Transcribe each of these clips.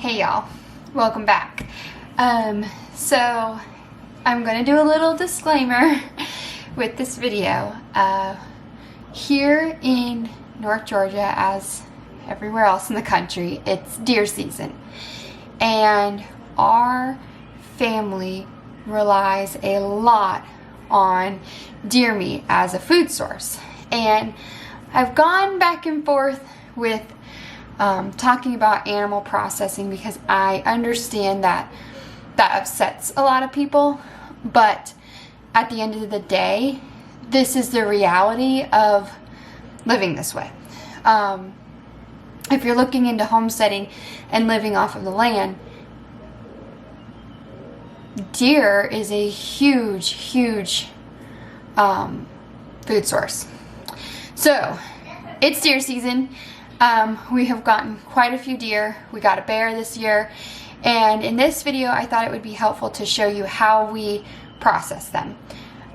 Hey y'all, welcome back. So I'm gonna do a little disclaimer with this video. Here in North Georgia, as everywhere else in the country, it's deer season, and our family relies a lot on deer meat as a food source. And I've gone back and forth with talking about animal processing because I understand that upsets a lot of people, but at the end of the day, this is the reality of living this way. If you're looking into homesteading and living off of the land, deer is a huge food source. So it's deer season. We have gotten quite a few deer. We got a bear this year, and in this video I thought it would be helpful to show you how we process them.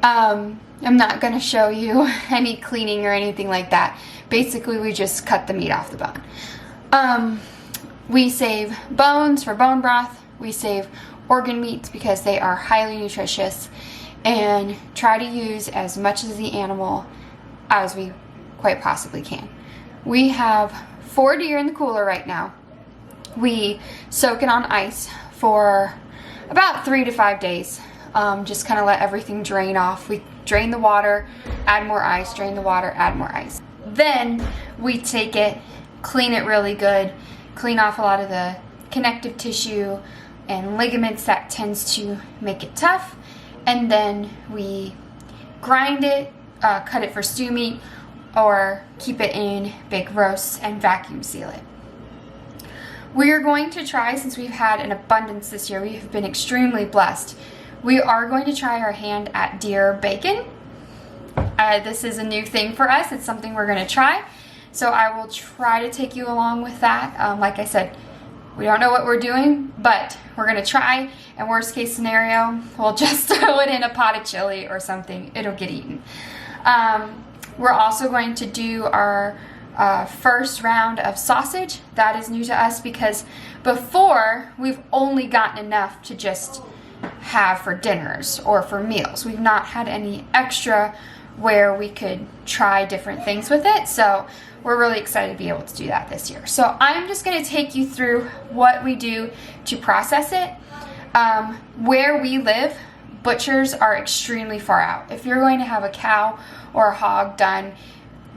I'm not going to show you any cleaning or anything like that. Basically, we just cut the meat off the bone. We save bones for bone broth. We save organ meats because they are highly nutritious, and try to use as much of the animal as we quite possibly can. We have 4 deer in the cooler right now. We soak it on ice for about 3 to 5 days. Just kind of let everything drain off. We drain the water, add more ice, drain the water, add more ice. Then we take it, clean it really good, clean off a lot of the connective tissue and ligaments that tends to make it tough, and then we grind it, cut it for stew meat, or keep it in big roasts and vacuum seal it. We are going to try, since we've had an abundance this year, we have been extremely blessed. We are going to try our hand at deer bacon. This is a new thing for us. It's something we're going to try. So I will try to take you along with that. Like I said, we don't know what we're doing, but we're going to try. And worst case scenario, we'll just throw it in a pot of chili or something. It'll get eaten. We're also going to do our first round of sausage. That is new to us because before we've only gotten enough to just have for dinners or for meals. We've not had any extra where we could try different things with it. So we're really excited to be able to do that this year. So I'm just going to take you through what we do to process it. Where we live, butchers are extremely far out. If you're going to have a cow or a hog done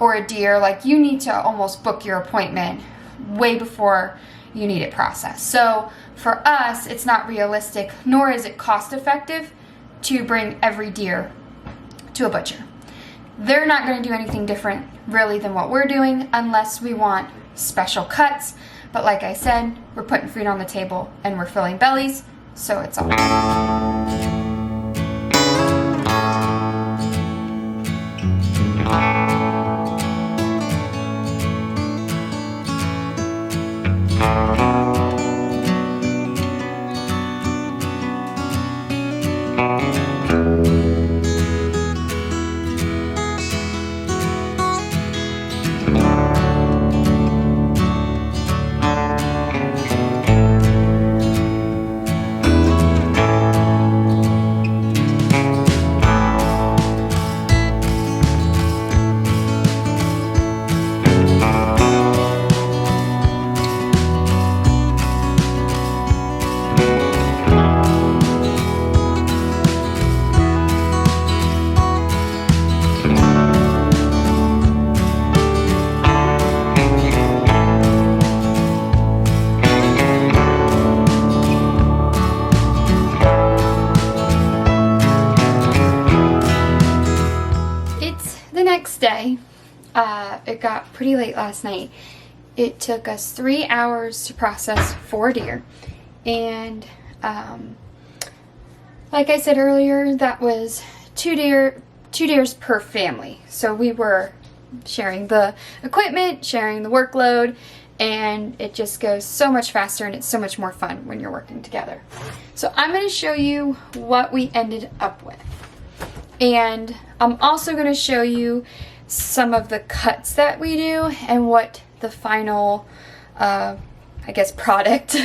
or a deer, like, you need to almost book your appointment way before you need it processed. So for us, it's not realistic, nor is it cost effective to bring every deer to a butcher. They're not going to do anything different really than what we're doing unless we want special cuts. But like I said, we're putting food on the table and we're filling bellies, so it's all good. Day. It got pretty late last night. It took us 3 hours to process 4 deer, and like I said earlier, that was two deers per family. So we were sharing the equipment, sharing the workload, and it just goes so much faster and it's so much more fun when you're working together. So I'm going to show you what we ended up with, and I'm also going to show you some of the cuts that we do and what the final I guess, product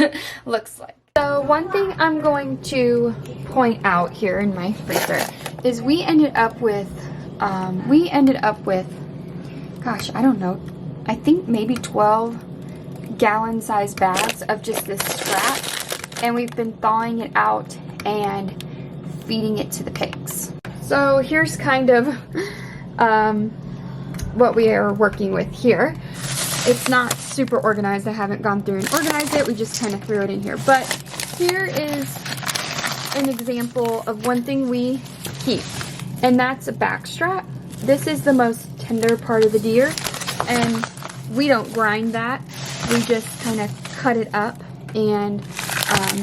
looks like. So one thing I'm going to point out here in my freezer is we ended up with, gosh, I don't know, I think maybe 12 gallon size bags of just this scrap, and we've been thawing it out and feeding it to the pigs. So here's kind of what we are working with here. It's not super organized. I haven't gone through and organized it. We just kind of threw it in here. But here is an example of one thing we keep, and that's a back strap. This is the most tender part of the deer, and we don't grind that. We just kind of cut it up and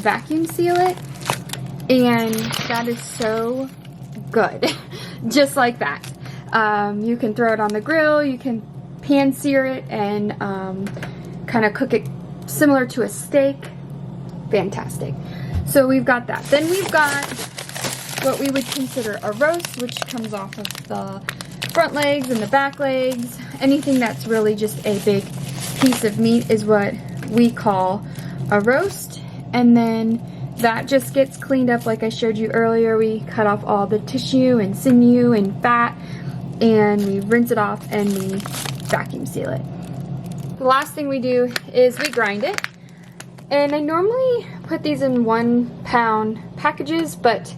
vacuum seal it, and that is so good. Just like that. You can throw it on the grill, you can pan sear it, and kind of cook it similar to a steak. Fantastic. So we've got that. Then we've got what we would consider a roast, which comes off of the front legs and the back legs. Anything that's really just a big piece of meat is what we call a roast. And then that just gets cleaned up like I showed you earlier. We cut off all the tissue and sinew and fat, and we rinse it off and we vacuum seal it. The last thing we do is we grind it. And I normally put these in 1 pound packages, but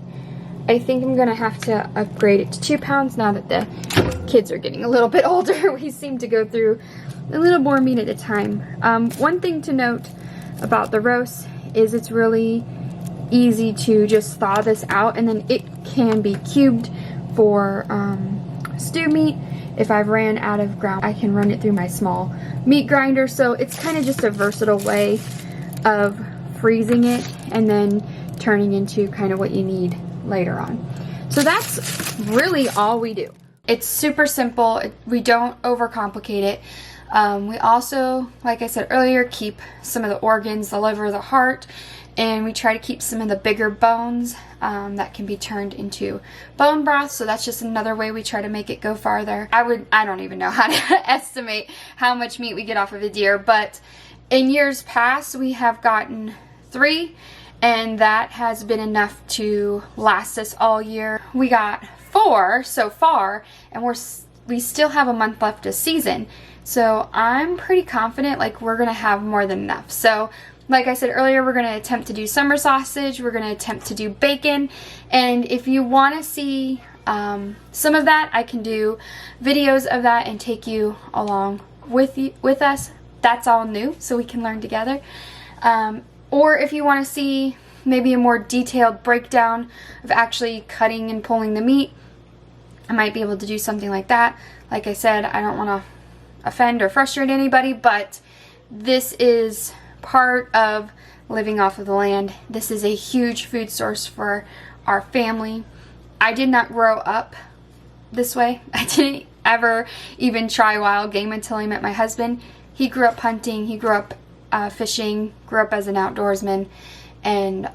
I think I'm gonna have to upgrade it to 2 pounds now that the kids are getting a little bit older. We seem to go through a little more meat at a time. One thing to note about the roast is it's really easy to just thaw this out, and then it can be cubed for stew meat. If I've ran out of ground, I can run it through my small meat grinder. So it's kind of just a versatile way of freezing it and then turning into kind of what you need later on. So that's really all we do. It's super simple. We don't overcomplicate it. We also, like I said earlier, keep some of the organs, the liver, the heart, and we try to keep some of the bigger bones that can be turned into bone broth. So that's just another way we try to make it go farther. I don't even know how to estimate how much meat we get off of a deer, but in years past we have gotten 3, and that has been enough to last us all year. We got 4 so far, and we still have a month left of season. So I'm pretty confident like we're gonna have more than enough. So like I said earlier, we're gonna attempt to do summer sausage, we're gonna attempt to do bacon, and if you wanna see some of that, I can do videos of that and take you along with us. That's all new, so we can learn together. Or if you wanna see maybe a more detailed breakdown of actually cutting and pulling the meat, I might be able to do something like that. Like I said, I don't wanna offend or frustrate anybody, but this is part of living off of the land. This is a huge food source for our family. I did not grow up this way. I didn't ever even try wild game until I met my husband. He grew up hunting, he grew up fishing, grew up as an outdoorsman, and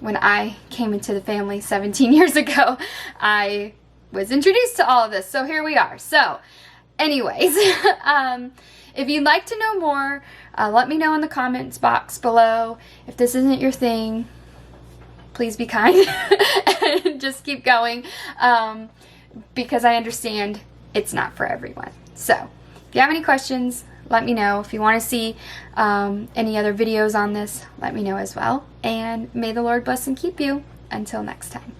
when I came into the family 17 years ago, I was introduced to all of this, so here we are. So anyways, if you'd like to know more, let me know in the comments box below. If this isn't your thing, please be kind and just keep going, because I understand it's not for everyone. So if you have any questions, let me know. If you want to see any other videos on this, let me know as well. And may the Lord bless and keep you. Until next time.